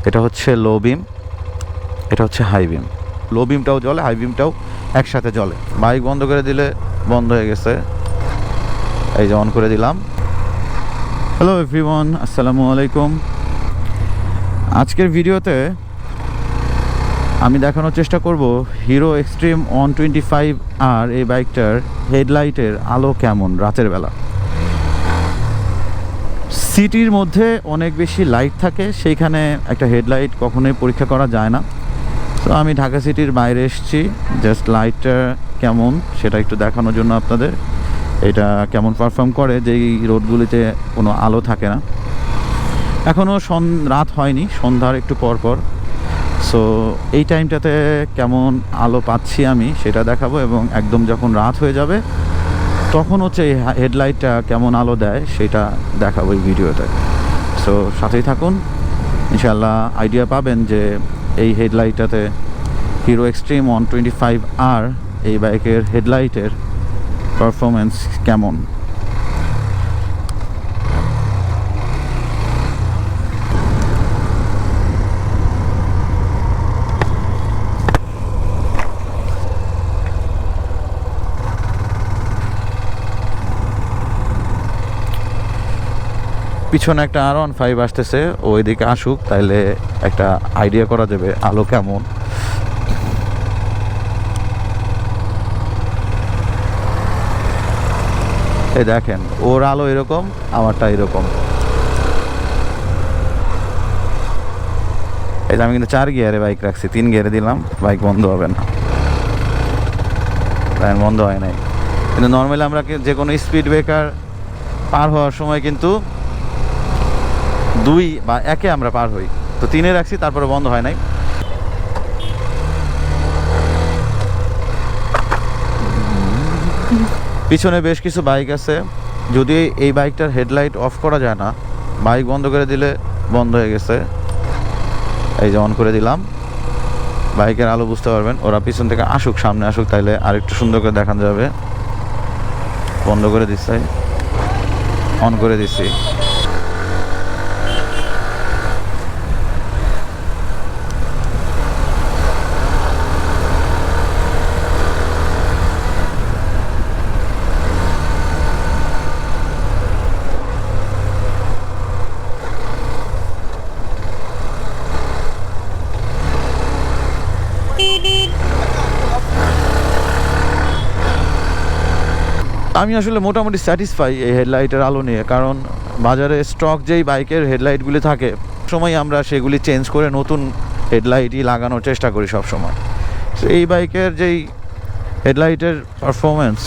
এটা হচ্ছে লো বিম, এটা হচ্ছে হাই বিম। লো বিমটাও জ্বলে, হাই বিমটাও একসাথে জ্বলে। বাইক বন্ধ করে দিলে বন্ধ হয়ে গেছে, এই যে অন করে দিলাম। হ্যালো এভরিওয়ান, আসসালামু আলাইকুম। আজকের ভিডিওতে আমি দেখানোর চেষ্টা করব হিরো এক্সট্রিম 125R এই বাইকটার হেডলাইটের আলো কেমন রাতের বেলা। সিটির মধ্যে অনেক বেশি লাইট থাকে, সেইখানে একটা হেডলাইট কখনোই পরীক্ষা করা যায় না। তো আমি ঢাকা সিটির বাইরে এসেছি, জাস্ট লাইটটা কেমন সেটা একটু দেখানোর জন্য আপনাদের। এটা কেমন পারফর্ম করে যেই রোডগুলিতে কোনো আলো থাকে না। এখনও রাত হয়নি, সন্ধ্যার একটু পর পর। সো এই টাইমটাতে কেমন আলো পাচ্ছি আমি সেটা দেখাবো, এবং একদম যখন রাত হয়ে যাবে তখন হচ্ছে এই হেডলাইটটা কেমন আলো দেয় সেটা দেখাবো এই ভিডিওতে। সো সাথেই থাকুন, ইনশাআল্লাহ আইডিয়া পাবেন যে এই হেডলাইটটাতে হিরো এক্সট্রিম 125R এই বাইকের হেডলাইটের পারফরমেন্স কেমন। পিছনে একটা R15 আসতেছে, ওইদিকে আসুক তাইলে একটা আইডিয়া করা যাবে আলো কেমন। এই দেখেন, ওর আলো এরকম, আমারটা এরকম। এই যে আমি কিন্তু 4 গিয়ারে বাইক রাখছি, 3 গিয়ারে দিলাম, বাইক বন্ধ হবে না। বন্ধ হয় নাই, কিন্তু নর্মালি আমরা যে কোনো স্পিড ব্রেকার পার হওয়ার সময় কিন্তু 2 বা 1-এ আমরা পার হই, তো 3-এ রাখছি, তারপরে বন্ধ হয় নাই। পিছনে বেশ কিছু বাইক আছে, যদি এই বাইকটার হেডলাইট অফ করা যায় না, বাইক বন্ধ করে দিলে বন্ধ হয়ে গেছে, এই যে অন করে দিলাম, বাইকের আলো বুঝতে পারবেন। ওরা পিছন থেকে আসুক, সামনে আসুক, তাইলে আরেকটু সুন্দর করে দেখানো যাবে। বন্ধ করে দিচ্ছে, অন করে দিচ্ছি। আমি আসলে মোটামুটি স্যাটিসফাই এই হেডলাইটের আলো নিয়ে, কারণ বাজারে স্টক যেই বাইকের হেডলাইটগুলি থাকে সময় আমরা সেগুলি চেঞ্জ করে নতুন হেডলাইটই লাগানোর চেষ্টা করি সব সময়। তো এই বাইকের যেই হেডলাইটের পারফরমেন্স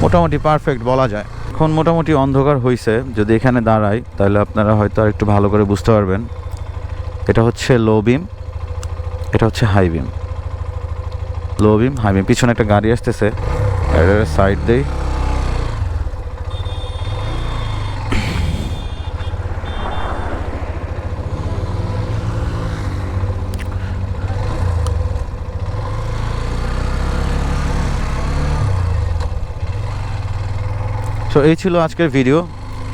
মোটামুটি পারফেক্ট বলা যায়। এখন মোটামুটি অন্ধকার হয়েছে, যদি এখানে দাঁড়াই তাহলে আপনারা হয়তো আর একটু ভালো করে বুঝতে পারবেন। এটা হচ্ছে লো বিম, এটা হচ্ছে হাই বিম। লো বিম, হাই বিম। পিছনে একটা গাড়ি আসতেছে, সাইড দেই। তো এই ছিল আজকের ভিডিও।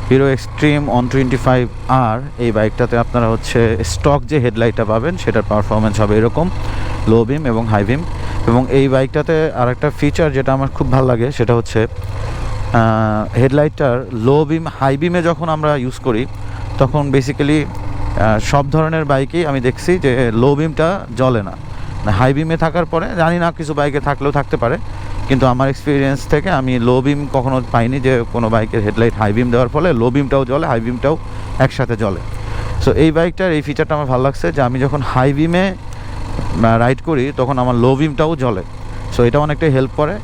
হিরো এক্সট্রিম 125R এই বাইকটাতে আপনারা হচ্ছে স্টক যে হেডলাইটটা পাবেন সেটার পারফরমেন্স হবে এরকম, লো বিম এবং হাই বিম। এবং এই বাইকটাতে আর একটা ফিচার যেটা আমার খুব ভালো লাগে সেটা হচ্ছে হেডলাইটটার লো বিম হাই বিমে যখন আমরা ইউজ করি তখন বেসিক্যালি সব ধরনের বাইকেই আমি দেখছি যে লো বিমটা জ্বলে না। হাই বিমে থাকার পরে জানি না, কিছু বাইকে থাকলেও থাকতে পারে, কিন্তু আমার এক্সপিরিয়েন্স থেকে আমি লো বিম কখনো পাইনি যে কোনো বাইকের হেডলাইট হাই বিম দেওয়ার ফলে লো বিমটাও জ্বলে, হাই বিমটাও একসাথে জ্বলে। সো এই বাইকটার এই ফিচারটা আমার ভালো লাগছে যে আমি যখন হাই বিমে রাইড করি তখন আমার লো বিমটাও জ্বলে। সো এটা অনেকটাই হেল্প করে।